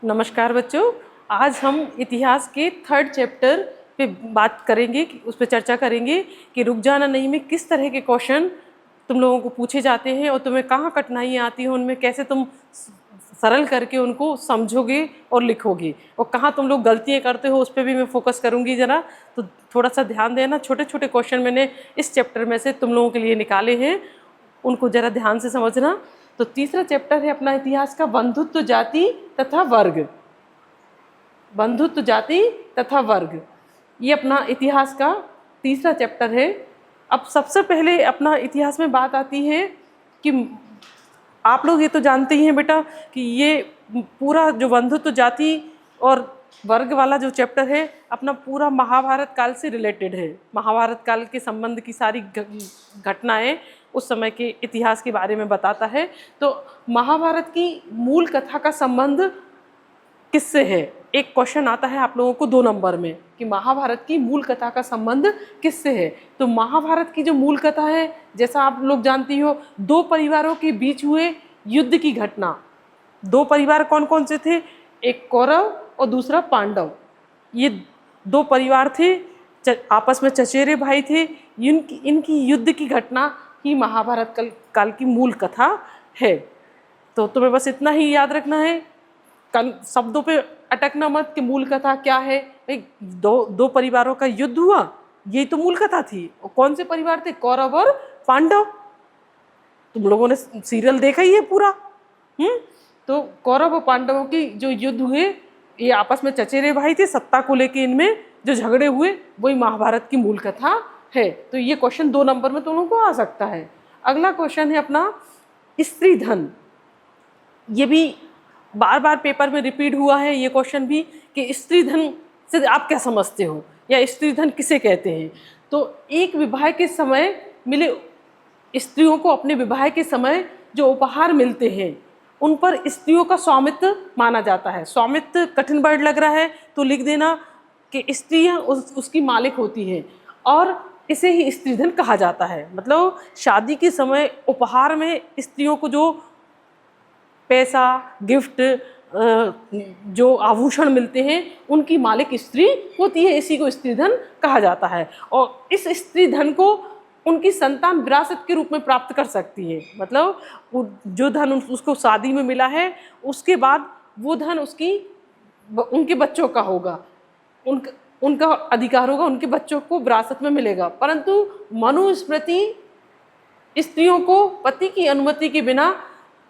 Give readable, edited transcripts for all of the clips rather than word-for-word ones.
नमस्कार बच्चों। आज हम इतिहास के थर्ड चैप्टर पे बात करेंगे, उस पर चर्चा करेंगे कि रुक जाना नहीं में किस तरह के क्वेश्चन तुम लोगों को पूछे जाते हैं और तुम्हें कहाँ कठिनाइयाँ आती हैं, उनमें कैसे तुम सरल करके उनको समझोगे और लिखोगे, और कहाँ तुम लोग गलतियाँ करते हो उस पर भी मैं फोकस करूँगी ज़रा। तो थोड़ा सा ध्यान देना। छोटे छोटे क्वेश्चन मैंने इस चैप्टर में से तुम लोगों के लिए निकाले हैं, उनको ज़रा ध्यान से समझना। तो तीसरा चैप्टर है अपना इतिहास का बंधुत्व जाति तथा वर्ग। बंधुत्व जाति तथा वर्ग, ये अपना इतिहास का तीसरा चैप्टर है। अब सबसे पहले अपना इतिहास में बात आती है कि आप लोग ये तो जानते ही हैं बेटा कि ये पूरा जो बंधुत्व जाति और वर्ग वाला जो चैप्टर है अपना पूरा महाभारत काल से रिलेटेड है। महाभारत काल के संबंध की सारी घटनाएं उस समय के इतिहास के बारे में बताता है। तो महाभारत की मूल कथा का संबंध किससे है? एक क्वेश्चन आता है आप लोगों को 2 नंबर में कि महाभारत की मूल कथा का संबंध किससे है। तो महाभारत की जो मूल कथा है, जैसा आप लोग जानती हो, 2 परिवारों के बीच हुए युद्ध की घटना। 2 परिवार कौन कौन से थे? एक कौरव और दूसरा पांडव। ये 2 परिवार थे, आपस में चचेरे भाई थे। इनकी युद्ध की घटना ही महाभारत काल की मूल कथा है। तो तुम्हें बस इतना ही याद रखना है, शब्दों पे अटकना मत कि मूल कथा क्या है। भाई 2 परिवारों का युद्ध हुआ, यही तो मूल कथा थी। और कौन से परिवार थे? कौरव और पांडव। तुम लोगों ने सीरियल देखा ही है पूरा। तो कौरव और पांडवों की जो युद्ध हुए, ये आपस में चचेरे भाई थे, सत्ता को लेके इनमें जो झगड़े हुए, वही महाभारत की मूल कथा है। तो ये क्वेश्चन 2 नंबर में तुम लोगों को आ सकता है। अगला क्वेश्चन है अपना स्त्री धन। ये भी बार बार पेपर में रिपीट हुआ है ये क्वेश्चन भी कि स्त्री धन से आप क्या समझते हो या स्त्री धन किसे कहते हैं। तो एक विवाह के समय मिले स्त्रियों को अपने विवाह के समय जो उपहार मिलते हैं उन पर स्त्रियों का स्वामित्व माना जाता है। स्वामित्व कठिन वर्ड लग रहा है तो लिख देना कि स्त्रियां उसकी मालिक होती हैं और इसे ही स्त्री धन कहा जाता है। मतलब शादी के समय उपहार में स्त्रियों को जो पैसा, गिफ्ट, जो आभूषण मिलते हैं उनकी मालिक स्त्री होती है, इसी को स्त्री धन कहा जाता है। और इस स्त्री धन को उनकी संतान विरासत के रूप में प्राप्त कर सकती है। मतलब जो धन उसको शादी में मिला है उसके बाद वो धन उनके बच्चों का होगा, उनका अधिकार होगा, उनके बच्चों को विरासत में मिलेगा। परंतु मनुस्मृति स्त्रियों को पति की अनुमति के बिना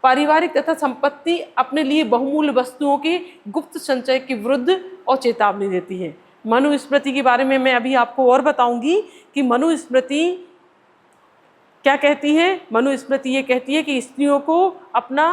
पारिवारिक तथा संपत्ति अपने लिए बहुमूल्य वस्तुओं के गुप्त संचय के विरुद्ध और चेतावनी देती है। मनुस्मृति के बारे में मैं अभी आपको और बताऊंगी कि मनुस्मृति क्या कहती है। मनुस्मृति ये कहती है कि स्त्रियों को अपना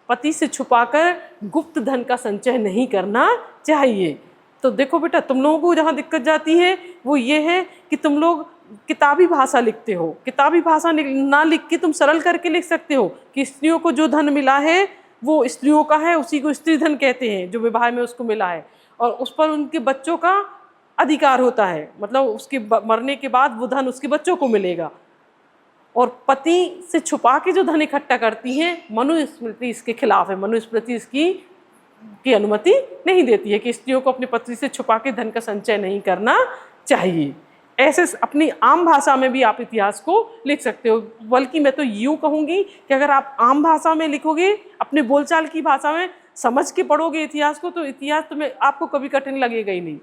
पति से छुपाकर गुप्त धन का संचय नहीं करना चाहिए। तो देखो बेटा, तुम लोगों को जहाँ दिक्कत जाती है वो ये है कि तुम लोग किताबी भाषा लिखते हो। किताबी भाषा ना लिख के तुम सरल करके लिख सकते हो कि स्त्रियों को जो धन मिला है वो स्त्रियों का है, उसी को स्त्री धन कहते हैं जो विवाह में उसको मिला है, और उस पर उनके बच्चों का अधिकार होता है। मतलब उसके मरने के बाद वो धन उसके बच्चों को मिलेगा। और पति से छुपा के जो धन इकट्ठा करती है, मनुस्मृति इसके खिलाफ है। मनुस्मृति इसकी अनुमति नहीं देती है कि स्त्रियों को अपने पति से छुपा के धन का संचय नहीं करना चाहिए। ऐसे अपनी आम भाषा में भी आप इतिहास को लिख सकते हो। बल्कि मैं तो यूँ कहूँगी कि अगर आप आम भाषा में लिखोगे, अपने बोलचाल की भाषा में समझ के पढ़ोगे इतिहास को, तो इतिहास आपको कभी कठिन लगेगा ही नहीं।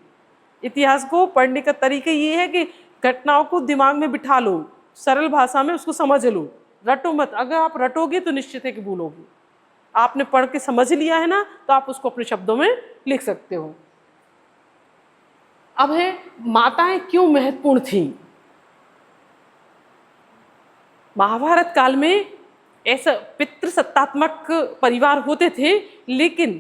इतिहास को पढ़ने का तरीका ये है कि घटनाओं को दिमाग में बिठा लो, सरल भाषा में उसको समझ लो, रटो मत। अगर आप रटोगे तो निश्चित है कि भूलोगे। आपने पढ़ के समझ लिया है ना, तो आप उसको अपने शब्दों में लिख सकते हो। अब है माताएं क्यों महत्वपूर्ण थी। महाभारत काल में ऐसा पितृसत्तात्मक परिवार होते थे, लेकिन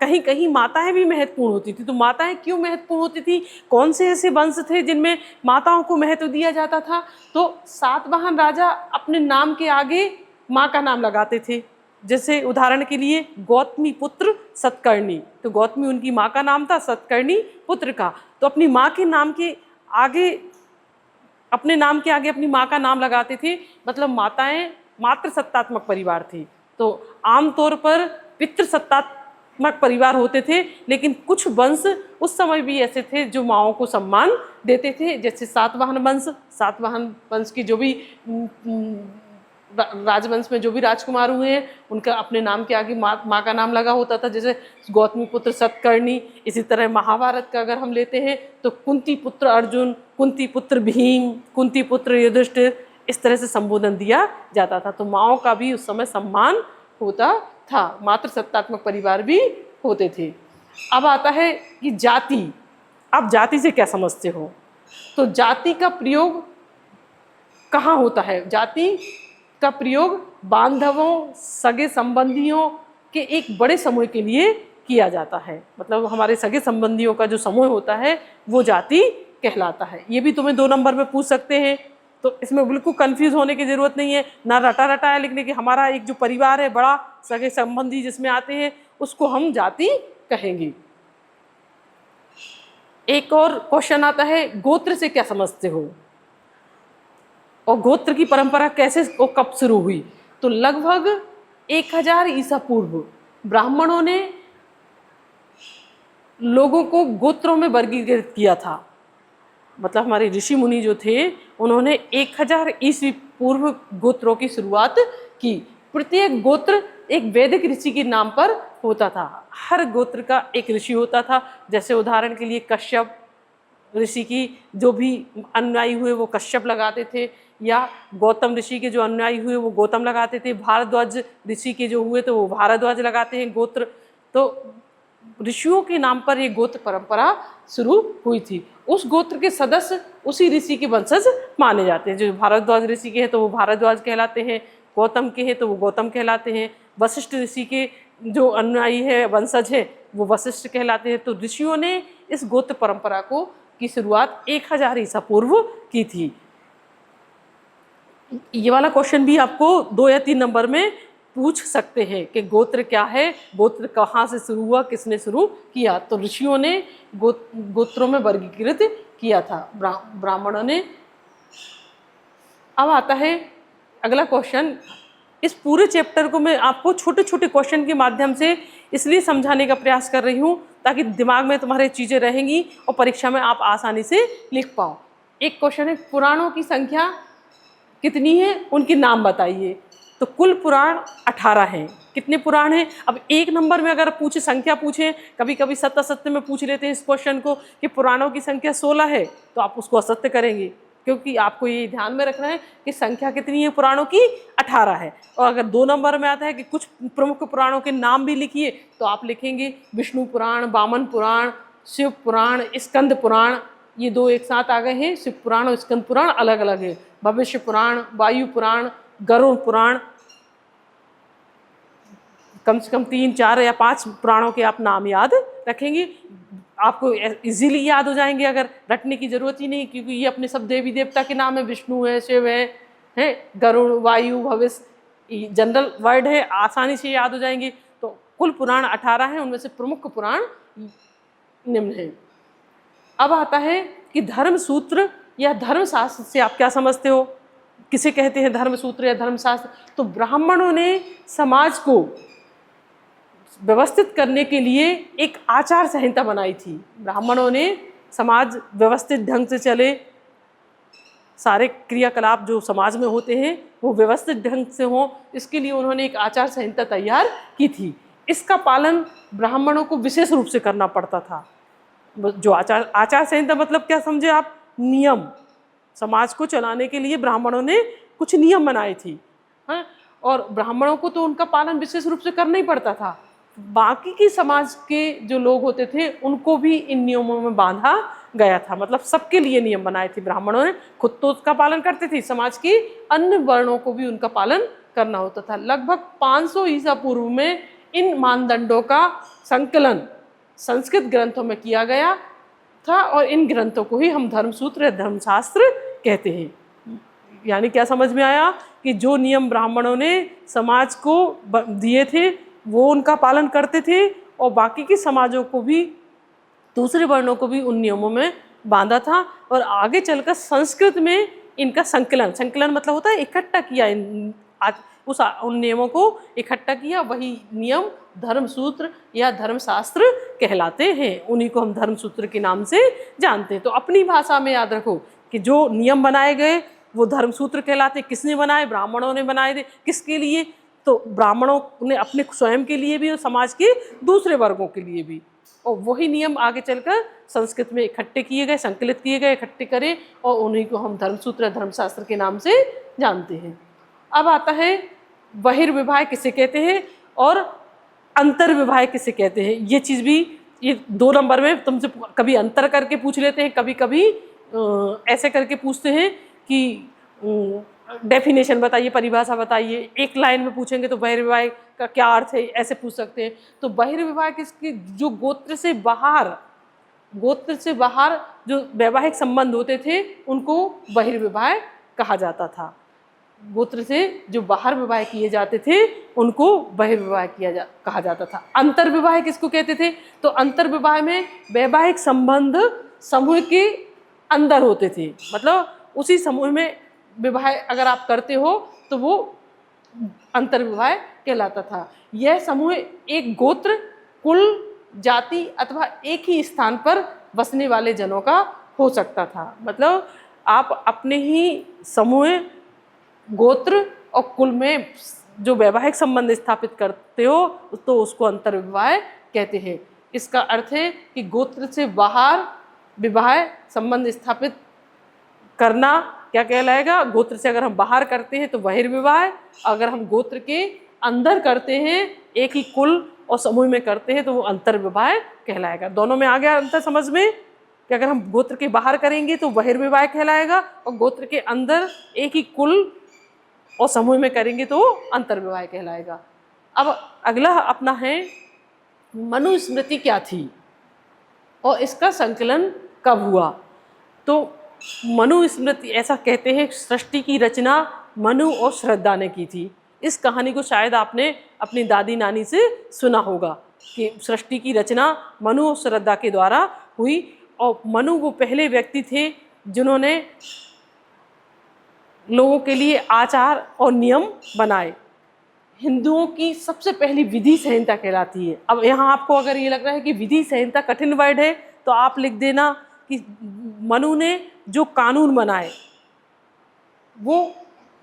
कहीं कहीं माताएं भी महत्वपूर्ण होती थी। तो माताएं क्यों महत्वपूर्ण होती थी? कौन से ऐसे वंश थे जिनमें माताओं को महत्व दिया जाता था? तो सातवाहन राजा अपने नाम के आगे माँ का नाम लगाते थे। जैसे उदाहरण के लिए गौतमी पुत्र सतकर्णी, तो गौतमी उनकी माँ का नाम था, सतकर्णी पुत्र का। तो अपनी माँ के नाम के आगे, अपने नाम के आगे अपनी माँ का नाम लगाते थे। मतलब माताएं मातृसत्तात्मक परिवार थी। तो आमतौर पर पितृसत्ता परिवार होते थे, लेकिन कुछ वंश उस समय भी ऐसे थे जो माँओं को सम्मान देते थे, जैसे सातवाहन वंश की जो भी राजवंश में जो भी राजकुमार हुए हैं उनका अपने नाम के आगे माँ का नाम लगा होता था, जैसे गौतमी पुत्र सतकर्णी। इसी तरह महाभारत का अगर हम लेते हैं तो कुंती पुत्र अर्जुन, कुंती पुत्र भीम, कुंती पुत्र युधिष्ठिर, इस तरह से संबोधन दिया जाता था। तो माँओं का भी उस समय सम्मान होता था, मात्र सत्तात्मक परिवार भी होते थे। अब आता है कि जाति, आप जाति से क्या समझते हो? तो जाति का प्रयोग कहाँ होता है? जाति का प्रयोग बांधवों, सगे संबंधियों के एक बड़े समूह के लिए किया जाता है। मतलब हमारे सगे संबंधियों का जो समूह होता है वो जाति कहलाता है। ये भी तुम्हें 2 नंबर में पूछ सकते हैं, तो इसमें बिल्कुल कंफ्यूज होने की ज़रूरत नहीं है। ना रटा रटा है लिखने की, हमारा एक जो परिवार है बड़ा, सगे संबंधी जिसमें आते हैं, उसको हम जाति कहेंगे। एक और क्वेश्चन आता है, गोत्र से क्या समझते हो? और गोत्र की परंपरा कैसे और कब शुरू हुई? तो लगभग 1000 ईसा पूर्व ब्राह्मणों ने लोगों को गोत्रों में वर्गीकृत किया था। मतलब हमारे ऋषि मुनि जो थे उन्होंने 1000 ईस्वी पूर्व गोत्रों की शुरुआत की। प्रत्येक गोत्र एक वैदिक ऋषि के नाम पर होता था। हर गोत्र का एक ऋषि होता था। जैसे उदाहरण के लिए कश्यप ऋषि की जो भी अनुयायी हुए वो कश्यप लगाते थे, या गौतम ऋषि के जो अनुयायी हुए वो गौतम लगाते थे। भारद्वाज ऋषि के जो हुए तो वो भारद्वाज लगाते हैं गोत्र। तो ऋषियों के नाम पर ये गोत्र परंपरा शुरू हुई थी। उस गोत्र के सदस्य उसी ऋषि के वंशज माने जाते हैं। जो भारद्वाज ऋषि के हैं तो वो भारद्वाज कहलाते हैं, गौतम के हैं तो वो गौतम कहलाते हैं, वशिष्ठ ऋषि के जो अनुयायी है वंशज है वो वशिष्ठ कहलाते हैं। तो ऋषियों ने इस गोत्र परंपरा की शुरुआत 1000 ईसा पूर्व की थी। ये वाला क्वेश्चन भी आपको 2 या 3 नंबर में पूछ सकते हैं कि गोत्र क्या है, गोत्र कहाँ से शुरू हुआ, किसने शुरू किया। तो ऋषियों ने गोत्रों में वर्गीकृत किया था, ब्राह्मणों ने। अब आता है अगला क्वेश्चन। इस पूरे चैप्टर को मैं आपको छोटे छोटे क्वेश्चन के माध्यम से इसलिए समझाने का प्रयास कर रही हूँ ताकि दिमाग में तुम्हारे चीज़ें रहेंगी और परीक्षा में आप आसानी से लिख पाओ। एक क्वेश्चन है, पुराणों की संख्या कितनी है, उनके नाम बताइए। तो कुल पुराण 18 हैं। कितने पुराण हैं? अब 1 नंबर में अगर पूछे, संख्या पूछे, कभी कभी सत्य असत्य में पूछ लेते हैं इस क्वेश्चन को कि पुराणों की संख्या 16 है, तो आप उसको असत्य करेंगे, क्योंकि आपको ये ध्यान में रखना है कि संख्या कितनी है पुराणों की, 18 है। और अगर 2 नंबर में आता है कि कुछ प्रमुख पुराणों के नाम भी लिखिए, तो आप लिखेंगे विष्णु पुराण, वामन पुराण, शिव पुराण, स्कंद पुराण। ये 2 एक साथ आ गए हैं, शिव पुराण और स्कंद पुराण अलग अलग है। भविष्य पुराण, वायु पुराण, गरुड़ पुराण, कम से कम 3, 4 या 5 पुराणों के आप नाम याद रखेंगे। आपको इजीली याद हो जाएंगे, अगर रटने की जरूरत ही नहीं, क्योंकि ये अपने सब देवी देवता के नाम है। विष्णु है, शिव है गरुड़, वायु, भविष्य, जनरल वर्ड है, आसानी से याद हो जाएंगे। तो कुल पुराण 18 हैं, उनमें से प्रमुख पुराण निम्न है। अब आता है कि धर्म सूत्र या धर्मशास्त्र से आप क्या समझते हो? किसे कहते हैं धर्म सूत्र या धर्मशास्त्र? तो ब्राह्मणों ने समाज को व्यवस्थित करने के लिए एक आचार संहिता बनाई थी। ब्राह्मणों ने समाज व्यवस्थित ढंग से चले, सारे क्रियाकलाप जो समाज में होते हैं वो व्यवस्थित ढंग से हों, इसके लिए उन्होंने एक आचार संहिता तैयार की थी। इसका पालन ब्राह्मणों को विशेष रूप से करना पड़ता था। जो आचार संहिता मतलब क्या समझे आप? नियम। समाज को चलाने के लिए ब्राह्मणों ने कुछ नियम बनाए थे, हाँ? और ब्राह्मणों को तो उनका पालन विशेष रूप से करना ही पड़ता था। बाकी की समाज के जो लोग होते थे उनको भी इन नियमों में बांधा गया था। मतलब सबके लिए नियम बनाए थे ब्राह्मणों ने। खुद तो उसका पालन करते थे, समाज के अन्य वर्णों को भी उनका पालन करना होता था। लगभग 500 ईसा पूर्व में इन मानदंडों का संकलन संस्कृत ग्रंथों में किया गया था, और इन ग्रंथों को ही हम धर्मसूत्र या धर्मशास्त्र कहते हैं। यानी क्या समझ में आया कि जो नियम ब्राह्मणों ने समाज को दिए थे वो उनका पालन करते थे, और बाकी के समाजों को भी, दूसरे वर्णों को भी उन नियमों में बांधा था। और आगे चलकर संस्कृत में इनका संकलन मतलब होता है इकट्ठा किया, उन नियमों को इकट्ठा किया, वही नियम धर्मसूत्र या धर्मशास्त्र कहलाते हैं। उन्हीं को हम धर्मसूत्र के नाम से जानते हैं। तो अपनी भाषा में याद रखो कि जो नियम बनाए गए वो धर्मसूत्र कहलाते। किसने बनाए? ब्राह्मणों ने बनाए थे। किसके लिए? तो ब्राह्मणों ने अपने स्वयं के लिए भी और समाज के दूसरे वर्गों के लिए भी। और वही नियम आगे चलकर संस्कृत में इकट्ठे किए गए, संकलित किए गए, इकट्ठे करे, और उन्हीं को हम धर्मसूत्र धर्मशास्त्र के नाम से जानते हैं। अब आता है बहिर्विवाह किसे कहते हैं और अंतर्विवाह किसे कहते हैं। ये चीज़ भी ये 2 नंबर में तुमसे कभी अंतर करके पूछ लेते हैं, कभी कभी ऐसे करके पूछते हैं कि डेफिनेशन बताइए, परिभाषा बताइए। एक लाइन में पूछेंगे तो बहिर्विवाह का क्या अर्थ है, ऐसे पूछ सकते हैं। तो बहिर्विवाह किसकी? जो गोत्र से बाहर जो वैवाहिक संबंध होते थे उनको बहिर्विवाह कहा जाता था। गोत्र से जो बाहर विवाह किए जाते थे उनको बहिर्विवाह कहा जाता था। अंतर्विवाह किसको कहते थे? तो अंतर्विवाह में वैवाहिक संबंध समूह के अंदर होते थे, मतलब उसी समूह में विवाह अगर आप करते हो तो वो अंतर्विवाह कहलाता था। यह समूह एक गोत्र, कुल, जाति अथवा एक ही स्थान पर बसने वाले जनों का हो सकता था। मतलब आप अपने ही समूह, गोत्र और कुल में जो वैवाहिक संबंध स्थापित करते हो तो उसको अंतर्विवाह कहते हैं। इसका अर्थ है कि गोत्र से बाहर विवाह संबंध स्थापित करना क्या कहलाएगा? गोत्र से अगर हम बाहर करते हैं तो बहिर्विवाह, अगर हम गोत्र के अंदर करते हैं, एक ही कुल और समूह में करते हैं तो वो अंतर्विवाह कहलाएगा। दोनों में आ गया अंतर समझ में कि अगर हम गोत्र के बाहर करेंगे तो बहिर्विवाह कहलाएगा और गोत्र के अंदर एक ही कुल और समूह में करेंगे तो अंतर्विवाह कहलाएगा। अब अगला अपना है मनुस्मृति क्या थी और इसका संकलन कब हुआ। तो मनुस्मृति ऐसा कहते हैं सृष्टि की रचना मनु और श्रद्धा ने की थी। इस कहानी को शायद आपने अपनी दादी नानी से सुना होगा कि सृष्टि की रचना मनु और श्रद्धा के द्वारा हुई। और मनु वो पहले व्यक्ति थे जिन्होंने लोगों के लिए आचार और नियम बनाए। हिंदुओं की सबसे पहली विधि संहिता कहलाती है। अब यहाँ आपको अगर ये लग रहा है कि विधि संहिता कठिन वर्ड है तो आप लिख देना कि मनु ने जो कानून बनाए वो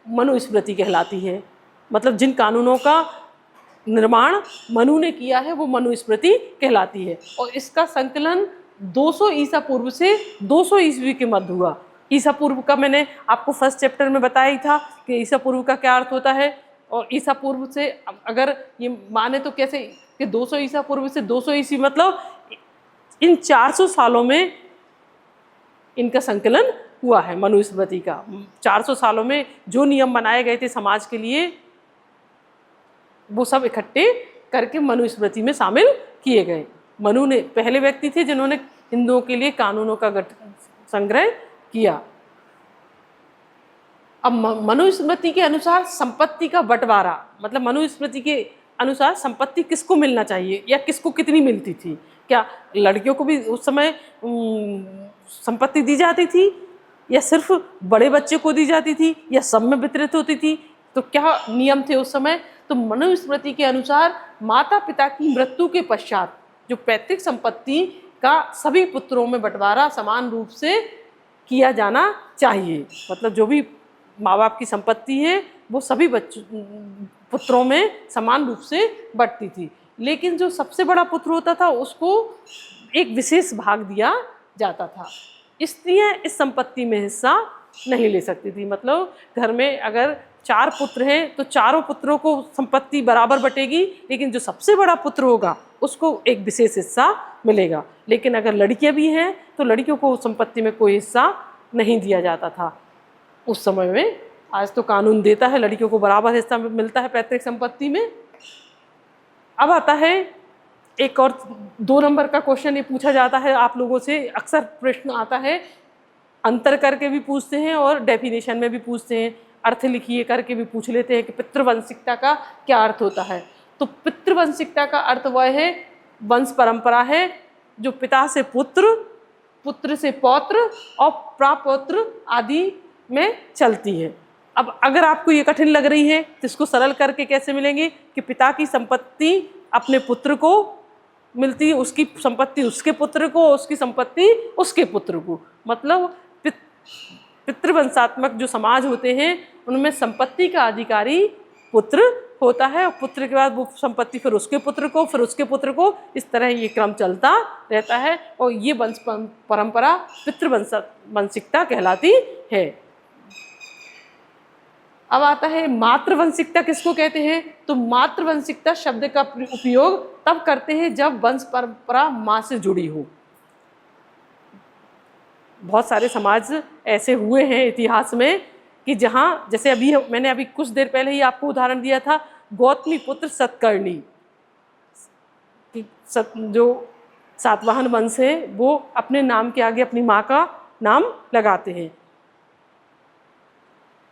मनुस्मृति कहलाती है। मतलब जिन कानूनों का निर्माण मनु ने किया है वो मनुस्मृति कहलाती है। और इसका संकलन 200 ईसा पूर्व से 200 ईस्वी के मध्य हुआ। ईसा पूर्व का मैंने आपको फर्स्ट चैप्टर में बताया ही था कि ईसा पूर्व का क्या अर्थ होता है। और ईसा पूर्व से अगर ये माने तो कैसे कि 200 ईसा पूर्व से 200 ईस्वी, मतलब इन 400 सालों में इनका संकलन हुआ है मनुस्मृति का। 400 सालों में जो नियम बनाए गए थे समाज के लिए वो सब इकट्ठे करके मनुस्मृति में शामिल किए गए। मनु ने पहले व्यक्ति थे जिन्होंने हिंदुओं के लिए कानूनों का संग्रह किया। अब मनुस्मृति के अनुसार संपत्ति का बंटवारा, मतलब मनुस्मृति के अनुसार संपत्ति किसको मिलना चाहिए या किसको कितनी मिलती थी। क्या लड़कियों को भी उस समय संपत्ति दी जाती थी या सिर्फ बड़े बच्चे को दी जाती थी या सब में वितरित होती थी? तो क्या नियम थे उस समय? तो मनुस्मृति के अनुसार माता पिता की मृत्यु के पश्चात जो पैतृक संपत्ति का सभी पुत्रों में बंटवारा समान रूप से किया जाना चाहिए। मतलब जो भी माँ बाप की संपत्ति है वो सभी पुत्रों में समान रूप से बंटती थी। लेकिन जो सबसे बड़ा पुत्र होता था उसको एक विशेष भाग दिया जाता था। स्त्रियां इस संपत्ति में हिस्सा नहीं ले सकती थी। मतलब घर में अगर 4 पुत्र हैं तो चारों पुत्रों को संपत्ति बराबर बटेगी, लेकिन जो सबसे बड़ा पुत्र होगा उसको एक विशेष हिस्सा मिलेगा। लेकिन अगर लड़कियां भी हैं तो लड़कियों को संपत्ति में कोई हिस्सा नहीं दिया जाता था उस समय में। आज तो कानून देता है लड़कियों को बराबर हिस्सा मिलता है पैतृक संपत्ति में। अब आता है एक और 2 नंबर का क्वेश्चन, ये पूछा जाता है आप लोगों से, अक्सर प्रश्न आता है, अंतर करके भी पूछते हैं और डेफिनेशन में भी पूछते हैं, अर्थ लिखिए करके भी पूछ लेते हैं कि पितृवंशिकता का क्या अर्थ होता है। तो पितृवंशिकता का अर्थ वह है वंश परंपरा है जो पिता से पुत्र, पुत्र से पौत्र और प्रापौत्र आदि में चलती है। अब अगर आपको ये कठिन लग रही है तो इसको सरल करके कैसे मिलेंगे कि पिता की संपत्ति अपने पुत्र को मिलती है, उसकी संपत्ति उसके पुत्र को, उसकी संपत्ति उसके पुत्र को। मतलब पितृवंशात्मक जो समाज होते हैं उनमें संपत्ति का अधिकारी पुत्र होता है, और पुत्र के बाद वो संपत्ति फिर उसके पुत्र को, फिर उसके पुत्र को, इस तरह ये क्रम चलता रहता है। और ये वंश परंपरा पितृवंशिकता कहलाती है। अब आता है मातृवंशिकता किसको कहते हैं। तो मातृवंशिकता शब्द का उपयोग तब करते हैं जब वंश परंपरा माँ से जुड़ी हो। बहुत सारे समाज ऐसे हुए हैं इतिहास में कि जहाँ, जैसे मैंने अभी कुछ देर पहले ही आपको उदाहरण दिया था, गौतमी पुत्र सतकर्णी, जो सातवाहन वंश है वो अपने नाम के आगे अपनी माँ का नाम लगाते हैं।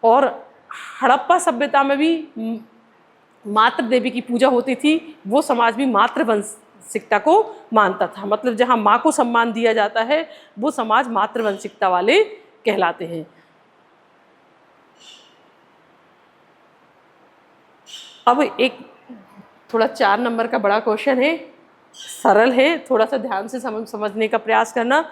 और हड़प्पा सभ्यता में भी मातृ देवी की पूजा होती थी, वो समाज भी मातृवंशिकता को मानता था। मतलब जहाँ माँ को सम्मान दिया जाता है वो समाज मातृवंशिकता वाले कहलाते हैं। अब एक थोड़ा 4 नंबर का बड़ा क्वेश्चन है, सरल है, थोड़ा सा ध्यान से समझने का प्रयास करना,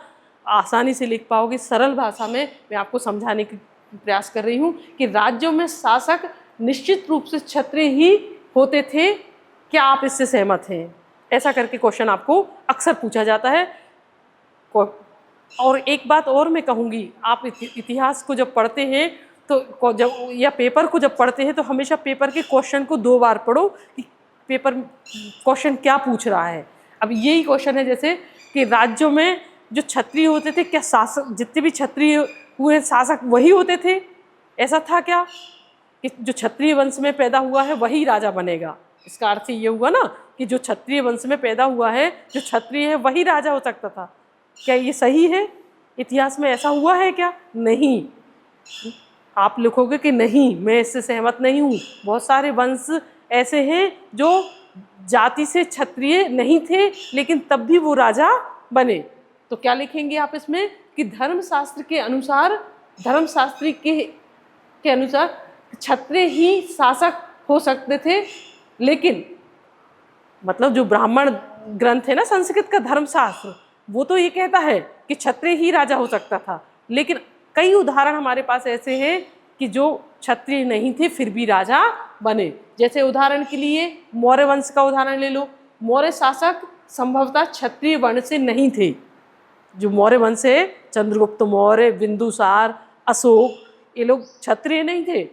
आसानी से लिख पाओगे। सरल भाषा में मैं आपको समझाने की प्रयास कर रही हूँ कि राज्यों में शासक निश्चित रूप से क्षत्रिय ही होते थे, क्या आप इससे सहमत हैं? ऐसा करके क्वेश्चन आपको अक्सर पूछा जाता है। और एक बात और मैं कहूँगी, आप इतिहास को जब पढ़ते हैं तो या पेपर को जब पढ़ते हैं तो हमेशा पेपर के क्वेश्चन को 2 बार पढ़ो कि पेपर क्वेश्चन क्या पूछ रहा है। अब यही क्वेश्चन है जैसे कि राज्यों में जो क्षत्रिय होते थे, क्या शासक, जितने भी क्षत्रिय हुए शासक वही होते थे? ऐसा था क्या कि जो क्षत्रिय वंश में पैदा हुआ है वही राजा बनेगा? इसका अर्थ ये हुआ ना कि जो क्षत्रिय वंश में पैदा हुआ है, जो क्षत्रिय है वही राजा हो सकता था। क्या ये सही है? इतिहास में ऐसा हुआ है क्या? नहीं। आप लिखोगे कि नहीं, मैं इससे सहमत नहीं हूँ। बहुत सारे वंश ऐसे हैं जो जाति से क्षत्रिय नहीं थे लेकिन तब भी वो राजा बने। तो क्या लिखेंगे आप इसमें कि धर्मशास्त्र के अनुसार, धर्मशास्त्री के अनुसार क्षत्रिय ही शासक हो सकते थे, लेकिन मतलब जो ब्राह्मण ग्रंथ है ना संस्कृत का धर्मशास्त्र, वो तो ये कहता है कि क्षत्रिय ही राजा हो सकता था। लेकिन कई उदाहरण हमारे पास ऐसे हैं कि जो क्षत्रिय नहीं थे फिर भी राजा बने। जैसे उदाहरण के लिए मौर्य वंश का उदाहरण ले लो। मौर्य शासक संभवतः क्षत्रिय वर्ण से नहीं थे। जो मौर्य वंश है, चंद्रगुप्त मौर्य, बिंदुसार, अशोक, ये लोग क्षत्रिय नहीं थे।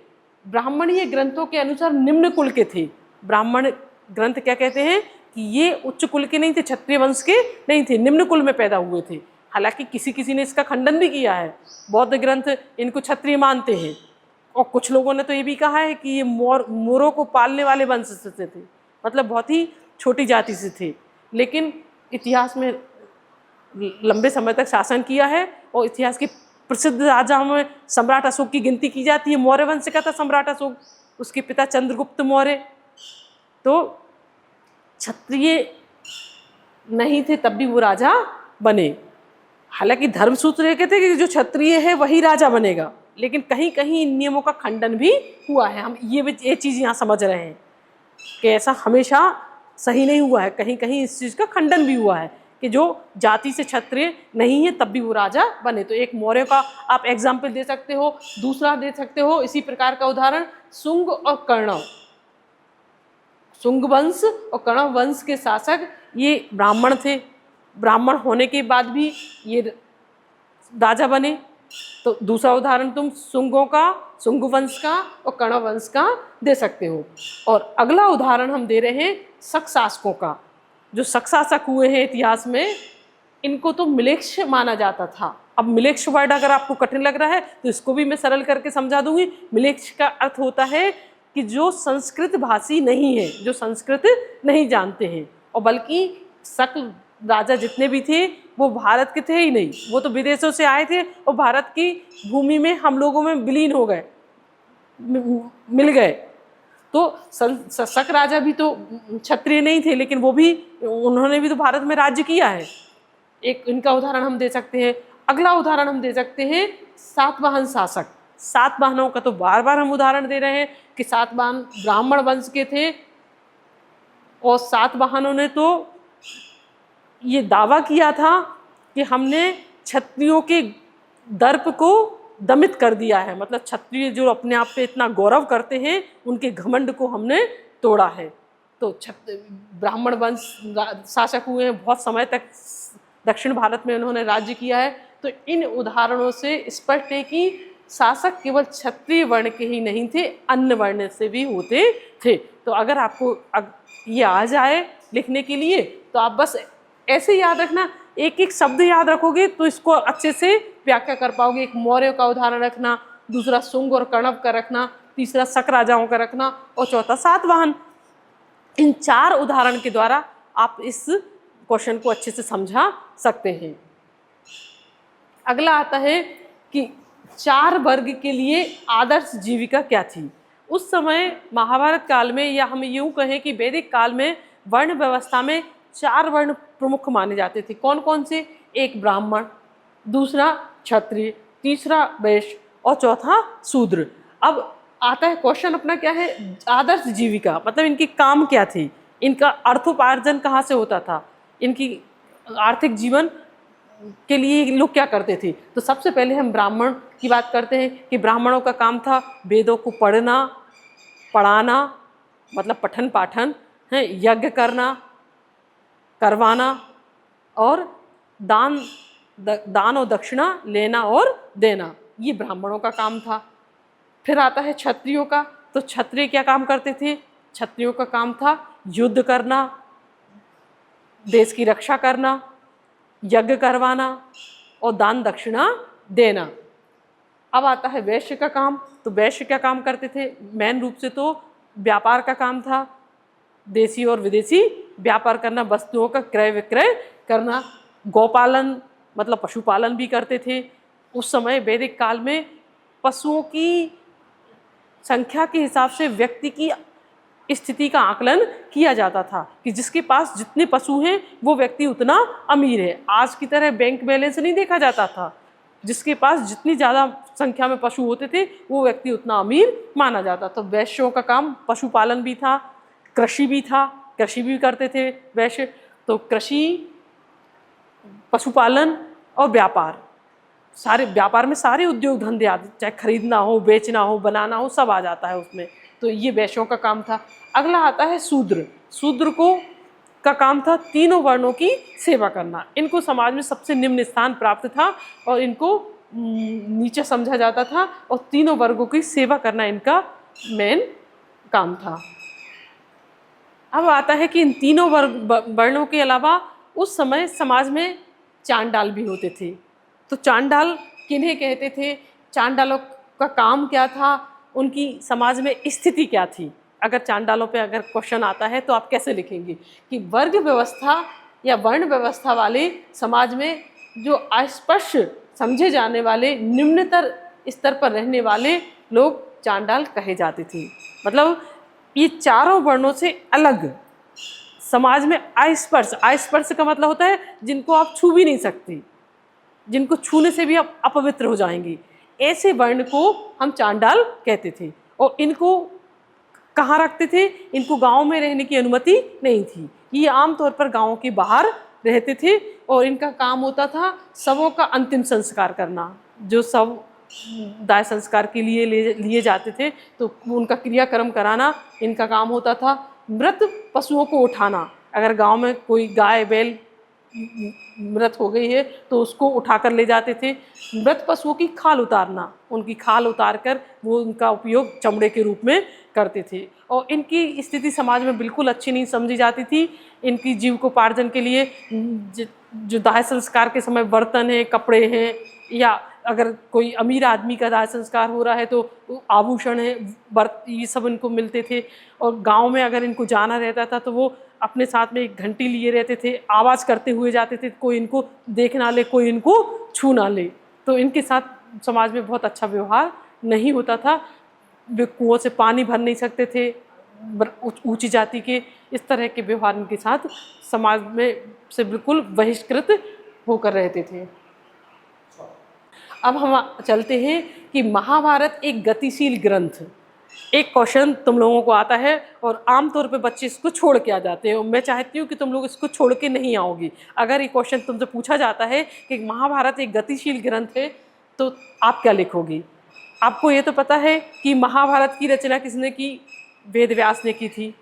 ब्राह्मणीय ग्रंथों के अनुसार निम्न कुल के थे। ब्राह्मण ग्रंथ क्या कहते हैं कि ये उच्च कुल के नहीं थे, क्षत्रिय वंश के नहीं थे, निम्न कुल में पैदा हुए थे। हालांकि किसी ने इसका खंडन भी किया है। बौद्ध ग्रंथ इनको क्षत्रिय मानते हैं, और कुछ लोगों ने तो ये भी कहा है कि ये मोरों को पालने वाले वंश से थे, मतलब बहुत ही छोटी जाति से थे। लेकिन इतिहास में लंबे समय तक शासन किया है, और इतिहास के प्रसिद्ध राजाओं में सम्राट अशोक की गिनती की जाती है। मौर्य वंश का था सम्राट अशोक, उसके पिता चंद्रगुप्त मौर्य। तो क्षत्रिय नहीं थे तब भी वो राजा बने। हालांकि धर्मसूत्र ये कहते हैं कि जो क्षत्रिय है वही राजा बनेगा, लेकिन कहीं कहीं इन नियमों का खंडन भी हुआ है। हम ये चीज़ यहाँ समझ रहे हैं कि ऐसा हमेशा सही नहीं हुआ है, कहीं कहीं इस चीज़ का खंडन भी हुआ है कि जो जाति से क्षत्रिय नहीं है तब भी वो राजा बने। तो एक मौर्य का आप एग्जाम्पल दे सकते हो, दूसरा दे सकते हो इसी प्रकार का उदाहरण शुंग और कर्ण। शुंग वंश और कर्ण वंश के शासक ये ब्राह्मण थे, ब्राह्मण होने के बाद भी ये राजा बने। तो दूसरा उदाहरण तुम शुंग वंश का और कर्ण वंश का दे सकते हो। और अगला उदाहरण हम दे रहे हैं शक शासकों का। जो शक शासक हुए हैं इतिहास में, इनको तो मिलेच्छ माना जाता था। अब मिलेच्छ वर्ड अगर आपको कठिन लग रहा है तो इसको भी मैं सरल करके समझा दूंगी। मिलेच्छ का अर्थ होता है कि जो संस्कृत भाषी नहीं है, जो संस्कृत नहीं जानते हैं, और बल्कि शक राजा जितने भी थे वो भारत के थे ही नहीं, वो तो विदेशों से आए थे और भारत की भूमि में हम लोगों में विलीन हो गए, मिल गए। तो शक राजा भी तो क्षत्रिय नहीं थे, लेकिन वो भी, उन्होंने भी तो भारत में राज्य किया है। एक इनका उदाहरण हम दे सकते हैं। अगला उदाहरण हम दे सकते हैं सातवाहन शासक। सातवाहनों का तो बार बार हम उदाहरण दे रहे हैं कि सातवाहन ब्राह्मण वंश के थे और सातवाहनों ने तो ये दावा किया था कि हमने क्षत्रियों के दर्प को दमित कर दिया है, मतलब क्षत्रिय जो अपने आप पे इतना गौरव करते हैं उनके घमंड को हमने तोड़ा है। तो ब्राह्मण वंश शासक हुए हैं, बहुत समय तक दक्षिण भारत में उन्होंने राज्य किया है। तो इन उदाहरणों से स्पष्ट है कि शासक केवल क्षत्रिय वर्ण के ही नहीं थे, अन्य वर्ण से भी होते थे। तो अगर आपको ये आ जाए लिखने के लिए तो आप बस ऐसे याद रखना, एक एक शब्द याद रखोगे तो इसको अच्छे से व्याख्या कर पाओगे। एक मौर्य का उदाहरण रखना, दूसरा शुंग और कण्व का रखना, तीसरा शक राजाओं का रखना और चौथा सातवाहन। इन 4 उदाहरण के द्वारा आप इस क्वेश्चन को अच्छे से समझा सकते हैं। अगला आता है कि 4 वर्ग के लिए आदर्श जीविका क्या थी। उस समय महाभारत काल में, या हम यूं कहें कि वैदिक काल में, वर्ण व्यवस्था में 4 वर्ण प्रमुख माने जाते थे। कौन कौन से? एक ब्राह्मण, दूसरा क्षत्रिय, तीसरा वैश्य और चौथा शूद्र। अब आता है क्वेश्चन अपना क्या है, आदर्श जीविका, मतलब इनकी काम क्या थी, इनका अर्थोपार्जन कहाँ से होता था, इनकी आर्थिक जीवन के लिए लोग क्या करते थे। तो सबसे पहले हम ब्राह्मण की बात करते हैं कि ब्राह्मणों का काम था वेदों को पढ़ना, पढ़ाना, मतलब पठन पाठन है, यज्ञ करवाना और दान और दक्षिणा लेना और देना, ये ब्राह्मणों का काम था। फिर आता है क्षत्रियों का। तो क्षत्रिय क्या काम करते थे? क्षत्रियों का काम था युद्ध करना, देश की रक्षा करना, यज्ञ करवाना और दान दक्षिणा देना। अब आता है वैश्य का काम। तो वैश्य क्या काम करते थे? मेन रूप से तो व्यापार का काम था, देशी और विदेशी व्यापार करना, वस्तुओं का क्रय विक्रय करना, गौपालन मतलब पशुपालन भी करते थे। उस समय वैदिक काल में पशुओं की संख्या के हिसाब से व्यक्ति की स्थिति का आकलन किया जाता था कि जिसके पास जितने पशु हैं वो व्यक्ति उतना अमीर है। आज की तरह बैंक बैलेंस नहीं देखा जाता था, जिसके पास जितनी ज़्यादा संख्या में पशु होते थे वो व्यक्ति उतना अमीर माना जाता। तो वैश्यों का काम पशुपालन भी था, कृषि भी था, कृषि भी करते थे वैश्य। तो कृषि, पशुपालन और व्यापार, सारे व्यापार में सारे उद्योग धंधे आते, चाहे खरीदना हो, बेचना हो, बनाना हो, सब आ जाता है उसमें। तो ये वैश्यों का काम था। अगला आता है शूद्र। शूद्र को का काम था तीनों वर्णों की सेवा करना। इनको समाज में सबसे निम्न स्थान प्राप्त था और इनको नीचे समझा जाता था और तीनों वर्गों की सेवा करना इनका मेन काम था। अब आता है कि इन तीनों वर्णों के अलावा उस समय समाज में चांडाल भी होते थे। तो चांडाल किन्हें कहते थे? चांडालों का काम क्या था? उनकी समाज में स्थिति क्या थी? अगर चांडालों पे अगर क्वेश्चन आता है तो आप कैसे लिखेंगे कि वर्ग व्यवस्था या वर्ण व्यवस्था वाले समाज में जो अस्पृश्य समझे जाने वाले निम्नतर स्तर पर रहने वाले लोग चांडाल कहे जाते थे। मतलब ये चारों वर्णों से अलग समाज में अस्पर्श का मतलब होता है जिनको आप छू भी नहीं सकते, जिनको छूने से भी आप अपवित्र हो जाएंगे, ऐसे वर्ण को हम चांडाल कहते थे। और इनको कहाँ रखते थे? इनको गांव में रहने की अनुमति नहीं थी। ये आमतौर पर गांवों के बाहर रहते थे और इनका काम होता था शवों का अंतिम संस्कार करना। जो शव दाह संस्कार के लिए लिए जाते थे तो उनका क्रियाक्रम कराना इनका काम होता था। मृत पशुओं को उठाना, अगर गांव में कोई गाय बैल मृत हो गई है तो उसको उठाकर ले जाते थे। मृत पशुओं की खाल उतारना, उनकी खाल उतारकर वो उनका उपयोग चमड़े के रूप में करते थे। और इनकी स्थिति समाज में बिल्कुल अच्छी नहीं समझी जाती थी। इनकी जीविकोपार्जन के लिए जो दाह संस्कार के समय बर्तन हैं, कपड़े हैं, या अगर कोई अमीर आदमी का दाह संस्कार हो रहा है तो आभूषण है, ये सब इनको मिलते थे। और गांव में अगर इनको जाना रहता था तो वो अपने साथ में एक घंटी लिए रहते थे, आवाज़ करते हुए जाते थे, कोई इनको देख ना ले, कोई इनको छू ना ले। तो इनके साथ समाज में बहुत अच्छा व्यवहार नहीं होता था। वे कुओं से पानी भर नहीं सकते थे, ऊंची जाति के इस तरह के व्यवहार इनके साथ समाज में से बिल्कुल बहिष्कृत होकर रहते थे। अब हम चलते हैं कि महाभारत एक गतिशील ग्रंथ। एक क्वेश्चन तुम लोगों को आता है और आमतौर पे बच्चे इसको छोड़ के आ जाते हैं, और मैं चाहती हूँ कि तुम लोग इसको छोड़ के नहीं आओगी। अगर ये क्वेश्चन तुमसे पूछा जाता है कि महाभारत एक गतिशील ग्रंथ है, तो आप क्या लिखोगी? आपको ये तो पता है कि महाभारत की रचना किसने की? वेद व्यास ने की थी,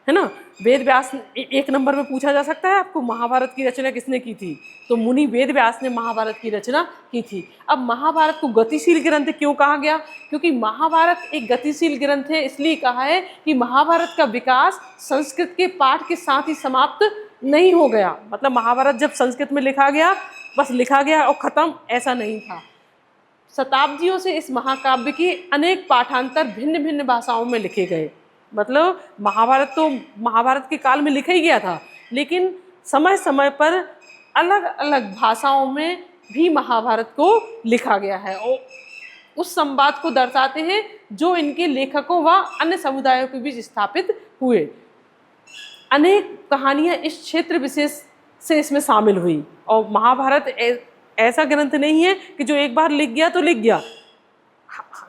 है ना। वेद व्यास एक नंबर में पूछा जा सकता है आपको, महाभारत की रचना किसने की थी? तो मुनि वेद व्यास ने महाभारत की रचना की थी। अब महाभारत को गतिशील ग्रंथ क्यों कहा गया? क्योंकि महाभारत एक गतिशील ग्रंथ है, इसलिए कहा है कि महाभारत का विकास संस्कृत के पाठ के साथ ही समाप्त नहीं हो गया। मतलब महाभारत जब संस्कृत में लिखा गया, बस लिखा गया और खत्म, ऐसा नहीं था। शताब्दियों से इस महाकाव्य के अनेक पाठांतर भिन्न भिन्न भाषाओं में लिखे गए। मतलब महाभारत तो महाभारत के काल में लिखा ही गया था, लेकिन समय समय पर अलग अलग भाषाओं में भी महाभारत को लिखा गया है, और उस संवाद को दर्शाते हैं जो इनके लेखकों व अन्य समुदायों के बीच स्थापित हुए। अनेक कहानियां इस क्षेत्र विशेष से इसमें शामिल हुई, और महाभारत ऐसा ग्रंथ नहीं है कि जो एक बार लिख गया तो लिख गया।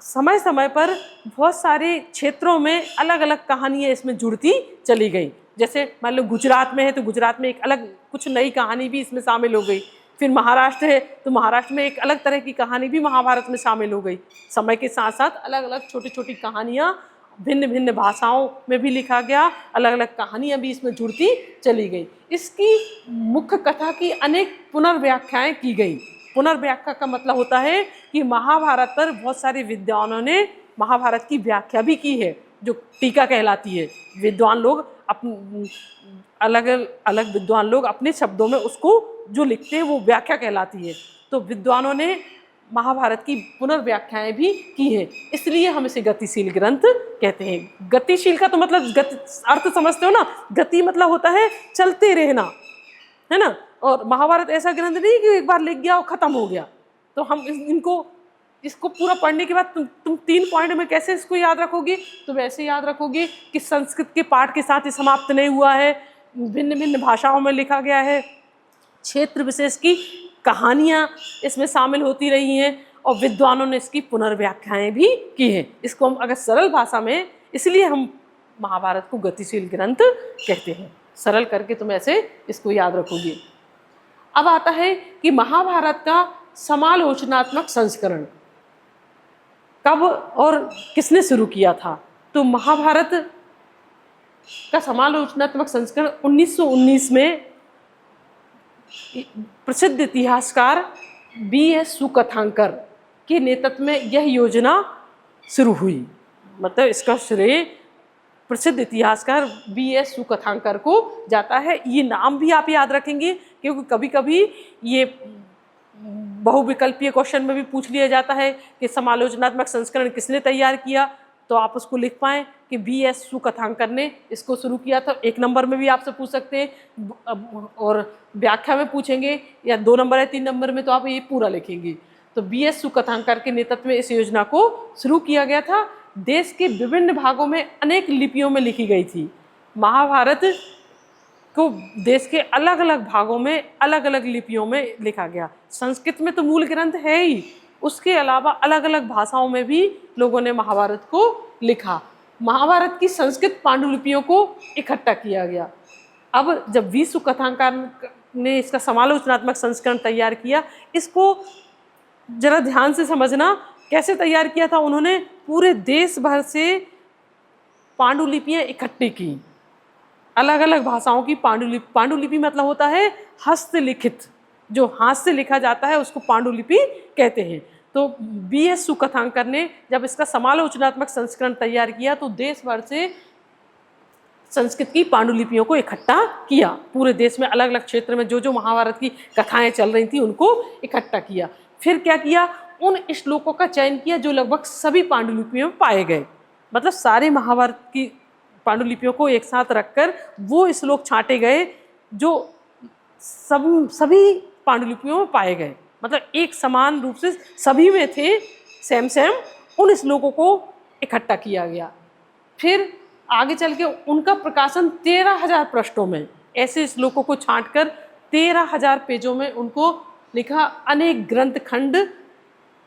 समय समय पर बहुत सारे क्षेत्रों में अलग अलग कहानियाँ इसमें जुड़ती चली गई। जैसे मान लो गुजरात में है तो गुजरात में एक अलग कुछ नई कहानी भी इसमें शामिल हो गई। फिर महाराष्ट्र है तो महाराष्ट्र में एक अलग तरह की कहानी भी महाभारत में शामिल हो गई। समय के साथ साथ अलग अलग छोटी छोटी कहानियाँ भिन्न भिन्न भाषाओं में भी लिखा गया, अलग अलग कहानियाँ भी इसमें जुड़ती चली गई। इसकी मुख्य कथा की अनेक पुनर्व्याख्याएँ की गई। पुनर्व्याख्या का मतलब होता है कि महाभारत पर बहुत सारे विद्वानों ने महाभारत की व्याख्या भी की है, जो टीका कहलाती है। विद्वान लोग अलग अलग विद्वान लोग अपने शब्दों में उसको जो लिखते हैं वो व्याख्या कहलाती है। तो विद्वानों ने महाभारत की पुनर्व्याख्याएं भी की है, इसलिए हम इसे गतिशील ग्रंथ कहते हैं। गतिशील का तो मतलब अर्थ समझते हो ना, गति मतलब होता है चलते रहना, है ना। और महाभारत ऐसा ग्रंथ नहीं कि एक बार लिख गया और खत्म हो गया। तो हम इसको पूरा पढ़ने के बाद तुम 3 पॉइंट में कैसे इसको याद रखोगी? तुम ऐसे याद रखोगे कि संस्कृत के पाठ के साथ ही समाप्त नहीं हुआ है, भिन्न भिन्न भाषाओं में लिखा गया है, क्षेत्र विशेष की कहानियाँ इसमें शामिल होती रही हैं, और विद्वानों ने इसकी पुनर्व्याख्याएं भी की हैं। इसको हम अगर सरल भाषा में, इसलिए हम महाभारत को गतिशील ग्रंथ कहते हैं। सरल करके तुम ऐसे इसको याद रखोगे। अब आता है कि महाभारत का समालोचनात्मक संस्करण कब और किसने शुरू किया था? तो महाभारत का समालोचनात्मक संस्करण 1919 में प्रसिद्ध इतिहासकार B.S. सुकथांकर के नेतृत्व में यह योजना शुरू हुई। मतलब इसका श्रेय प्रसिद्ध इतिहासकार B.S. सुकथांकर को जाता है। ये नाम भी आप याद रखेंगे, क्योंकि कभी कभी ये बहुविकल्पीय क्वेश्चन में भी पूछ लिया जाता है कि समालोचनात्मक संस्करण किसने तैयार किया, तो आप उसको लिख पाएँ कि B.S. सुकथांकर ने इसको शुरू किया था। 1 नंबर में भी आपसे पूछ सकते हैं, और व्याख्या में पूछेंगे, या 2 नंबर या 3 नंबर में, तो आप ये पूरा लिखेंगे। तो B.S. सुकथांकर के नेतृत्व में इस योजना को शुरू किया गया था। देश के विभिन्न भागों में अनेक लिपियों में लिखी गई थी। महाभारत को देश के अलग अलग भागों में अलग अलग लिपियों में लिखा गया। संस्कृत में तो मूल ग्रंथ है ही, उसके अलावा अलग अलग भाषाओं में भी लोगों ने महाभारत को लिखा। महाभारत की संस्कृत पांडुलिपियों को इकट्ठा किया गया। अब जब V. सुकथांकर ने इसका समालोचनात्मक संस्करण तैयार किया, इसको जरा ध्यान से समझना कैसे तैयार किया था। उन्होंने पूरे देश भर से पांडुलिपियाँ इकट्ठी की, अलग अलग भाषाओं की पांडुलिपि। पांडुलिपि मतलब होता है हस्तलिखित, जो हाथ से लिखा जाता है उसको पांडुलिपि कहते हैं। तो B.S. सुकथांकर ने जब इसका समालोचनात्मक संस्करण तैयार किया तो देश भर से संस्कृत की पांडुलिपियों को इकट्ठा किया। पूरे देश में अलग अलग क्षेत्र में जो जो महाभारत की कथाएं चल रही थी उनको इकट्ठा किया। फिर क्या किया, उन श्लोकों का चयन किया जो लगभग सभी पांडुलिपियों में पाए गए। मतलब सारे महाभारत की पांडुलिपियों को एक साथ रखकर वो श्लोक छांटे गए जो सभी पांडुलिपियों में पाए गए। मतलब एक समान रूप से सभी में थे, सेम सेम उन श्लोकों को इकट्ठा किया गया। फिर आगे चल के उनका प्रकाशन 13,000 पृष्ठों में, ऐसे श्लोकों को छांटकर 13,000 पेजों में उनको लिखा। अनेक ग्रंथ खंड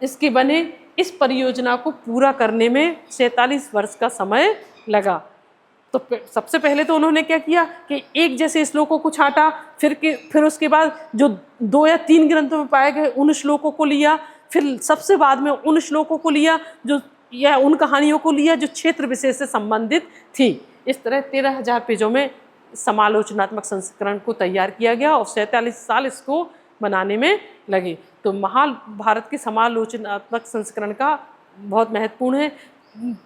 इसके बने इस परियोजना को पूरा करने में 47 वर्ष का समय लगा। तो सबसे पहले तो उन्होंने क्या किया कि एक जैसे श्लोकों को छांटा, फिर उसके बाद जो 2 या 3 ग्रंथों में पाए गए उन श्लोकों को लिया, फिर सबसे बाद में उन श्लोकों को लिया जो या उन कहानियों को लिया जो क्षेत्र विशेष से संबंधित थी। इस तरह 13,000 पेजों में समालोचनात्मक संस्करण को तैयार किया गया और 47 साल इसको बनाने में लगे। तो महाभारत के समालोचनात्मक संस्करण का बहुत महत्वपूर्ण है।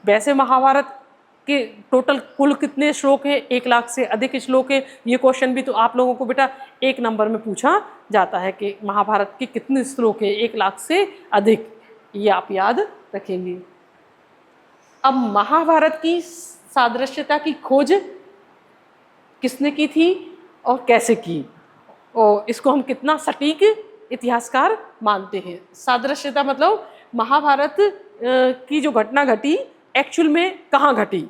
वैसे महाभारत के टोटल कुल कितने श्लोक हैं? 1 लाख से अधिक श्लोक हैं। ये क्वेश्चन भी तो आप लोगों को बेटा 1 नंबर में पूछा जाता है कि महाभारत के कितने श्लोक हैं? 1 लाख से अधिक, ये आप याद रखेंगे। अब महाभारत की सादृश्यता की खोज किसने की थी और कैसे की, और इसको हम कितना सटीक इतिहासकार मानते हैं? सादृश्यता मतलब महाभारत की जो घटना घटी एक्चुअल में कहाँ घटी?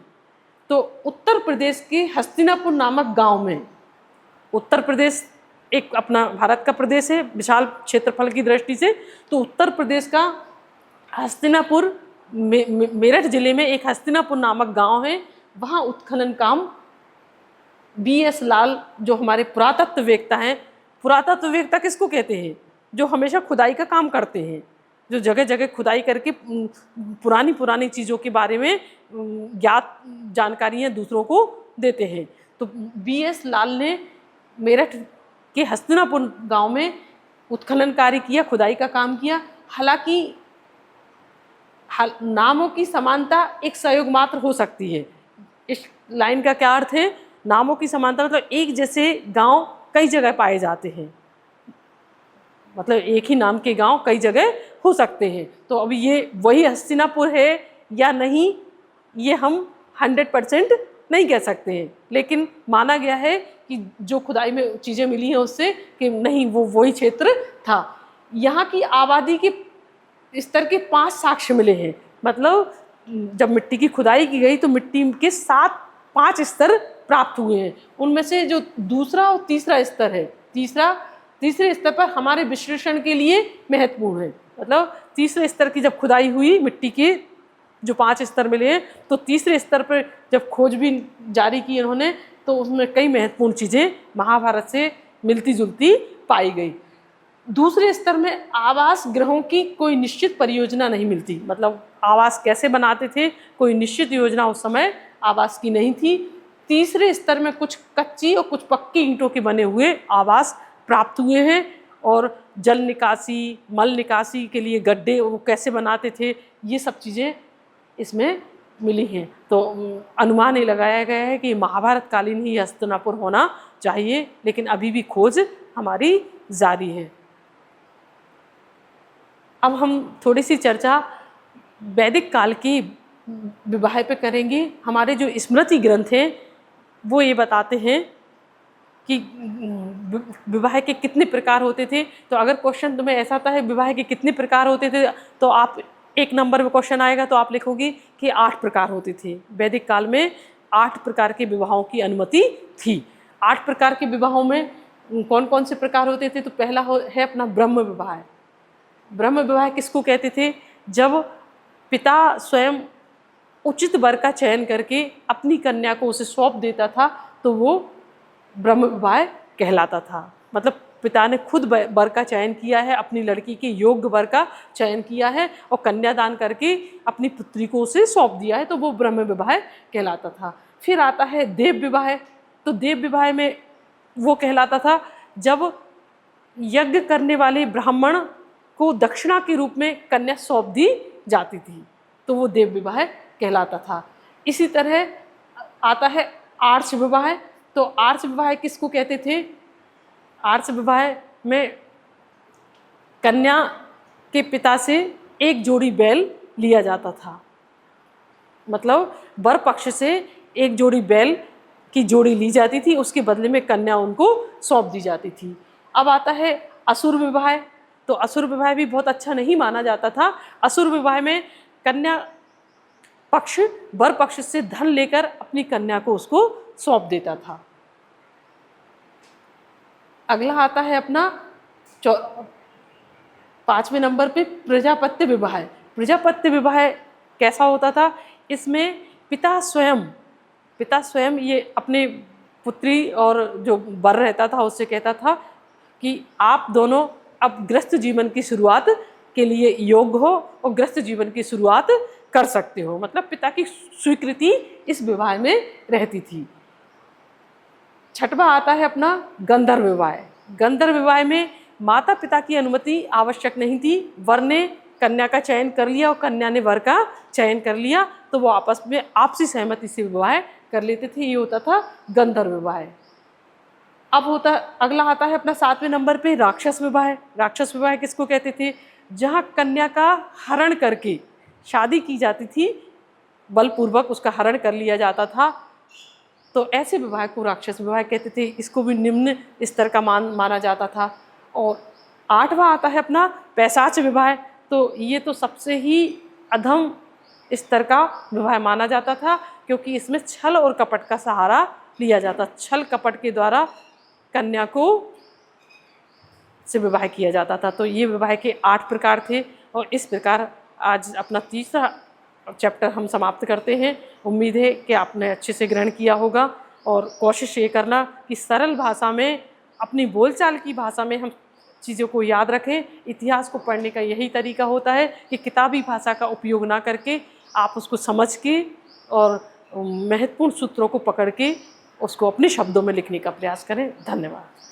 तो उत्तर प्रदेश के हस्तिनापुर नामक गांव में। उत्तर प्रदेश एक अपना भारत का प्रदेश है विशाल क्षेत्रफल की दृष्टि से। तो उत्तर प्रदेश का हस्तिनापुर मेरठ जिले में एक हस्तिनापुर नामक गांव है। वहाँ उत्खनन काम BS लाल जो हमारे पुरातत्ववेत्ता हैं, पुरातत्ववेत्ता किसको कहते हैं? जो हमेशा खुदाई का काम करते हैं, जो जगह जगह खुदाई करके पुरानी चीज़ों के बारे में ज्ञात जानकारियाँ दूसरों को देते हैं। तो BS लाल ने मेरठ के हस्तिनापुर गांव में उत्खनन कार्य किया, खुदाई का काम किया। हालांकि नामों की समानता एक संयोग मात्र हो सकती है। इस लाइन का क्या अर्थ है? नामों की समानता मतलब एक जैसे गांव कई जगह पाए जाते हैं, मतलब एक ही नाम के गांव कई जगह हो सकते हैं। तो अब ये वही हस्तिनापुर है या नहीं, ये हम 100% नहीं कह सकते हैं, लेकिन माना गया है कि जो खुदाई में चीज़ें मिली हैं उससे कि नहीं वो वही क्षेत्र था। यहाँ की आबादी के स्तर के 5 साक्ष्य मिले हैं। मतलब जब मिट्टी की खुदाई की गई तो मिट्टी के 5 स्तर प्राप्त हुए हैं। उनमें से जो दूसरा और तीसरा स्तर है, तीसरे स्तर पर हमारे विश्लेषण के लिए महत्वपूर्ण है। मतलब तीसरे स्तर की जब खुदाई हुई, मिट्टी के जो 5 स्तर मिले हैं, तो तीसरे स्तर पर जब खोजबीन जारी की इन्होंने तो उसमें कई महत्वपूर्ण चीज़ें महाभारत से मिलती जुलती पाई गई। दूसरे स्तर में आवास गृहों की कोई निश्चित परियोजना नहीं मिलती, मतलब आवास कैसे बनाते थे, कोई निश्चित योजना उस समय आवास की नहीं थी। तीसरे स्तर में कुछ कच्ची और कुछ पक्की ईंटों के बने हुए आवास प्राप्त हुए हैं, और जल निकासी, मल निकासी के लिए गड्ढे वो कैसे बनाते थे, ये सब चीज़ें इसमें मिली हैं। तो अनुमान ये लगाया गया है कि महाभारत कालीन ही हस्तिनापुर होना चाहिए, लेकिन अभी भी खोज हमारी जारी है। अब हम थोड़ी सी चर्चा वैदिक काल की विवाह पे करेंगे। हमारे जो स्मृति ग्रंथ हैं वो ये बताते हैं कि विवाह के कितने प्रकार होते थे। तो अगर क्वेश्चन तुम्हें ऐसा आता है विवाह के कितने प्रकार होते थे, तो आप 1 नंबर में क्वेश्चन आएगा तो आप लिखोगे कि 8 प्रकार होते थे। वैदिक काल में 8 प्रकार के विवाहों की अनुमति थी। 8 प्रकार के विवाहों में कौन कौन से प्रकार होते थे? तो पहला है अपना ब्रह्म विवाह। ब्रह्म विवाह किसको कहते थे? जब पिता स्वयं उचित वर का चयन करके अपनी कन्या को उसे सौंप देता था तो वो ब्रह्म विवाह कहलाता था। मतलब पिता ने खुद वर का चयन किया है, अपनी लड़की के योग्य वर का चयन किया है और कन्यादान करके अपनी पुत्री को उसे सौंप दिया है, तो वो ब्रह्म विवाह कहलाता था। फिर आता है देव विवाह। तो देव विवाह में वो कहलाता था जब यज्ञ करने वाले ब्राह्मण को दक्षिणा के रूप में कन्या सौंप दी जाती थी, तो वो देव विवाह कहलाता था। इसी तरह आता है आर्ष विवाह। तो आर्ष विवाह किसको कहते थे? आर्ष विवाह में कन्या के पिता से एक जोड़ी बैल लिया जाता था, मतलब वर पक्ष से एक जोड़ी बैल की जोड़ी ली जाती थी, उसके बदले में कन्या उनको सौंप दी जाती थी। अब आता है असुर विवाह। तो असुर विवाह भी बहुत अच्छा नहीं माना जाता था। असुर विवाह में कन्या पक्ष वर पक्ष से धन लेकर अपनी कन्या को उसको सौंप देता था। अगला आता है अपना 5वें नंबर पे प्रजापत्य विवाह। प्रजापत्य विवाह कैसा होता था? इसमें पिता स्वयं ये अपने पुत्री और जो वर रहता था उससे कहता था कि आप दोनों अब गृहस्थ जीवन की शुरुआत के लिए योग्य हो और गृहस्थ जीवन की शुरुआत कर सकते हो। मतलब पिता की स्वीकृति इस विवाह में रहती थी। 6वां आता है अपना गंधर्व विवाह। गंधर्व विवाह में माता पिता की अनुमति आवश्यक नहीं थी। वर ने कन्या का चयन कर लिया और कन्या ने वर का चयन कर लिया तो वो आपस में आपसी सहमति से विवाह कर लेते थे। ये होता था गंधर्व विवाह। अब अगला आता है अपना 7वें नंबर पे राक्षस विवाह। राक्षस विवाह किसको कहते थे? जहाँ कन्या का हरण करके शादी की जाती थी, बलपूर्वक उसका हरण कर लिया जाता था, तो ऐसे विवाह को राक्षस विवाह कहते थे। इसको भी निम्न स्तर का माना जाता था। और 8वां आता है अपना पैशाच विवाह। तो ये तो सबसे ही अधम स्तर का विवाह माना जाता था, क्योंकि इसमें छल और कपट का सहारा लिया जाता। छल कपट के द्वारा कन्या को से विवाह किया जाता था। तो ये विवाह के 8 प्रकार थे। और इस प्रकार आज अपना तीसरा चैप्टर हम समाप्त करते हैं। उम्मीद है कि आपने अच्छे से ग्रहण किया होगा और कोशिश ये करना कि सरल भाषा में, अपनी बोलचाल की भाषा में हम चीज़ों को याद रखें। इतिहास को पढ़ने का यही तरीका होता है कि किताबी भाषा का उपयोग ना करके आप उसको समझ के और महत्वपूर्ण सूत्रों को पकड़ के उसको अपने शब्दों में लिखने का प्रयास करें। धन्यवाद।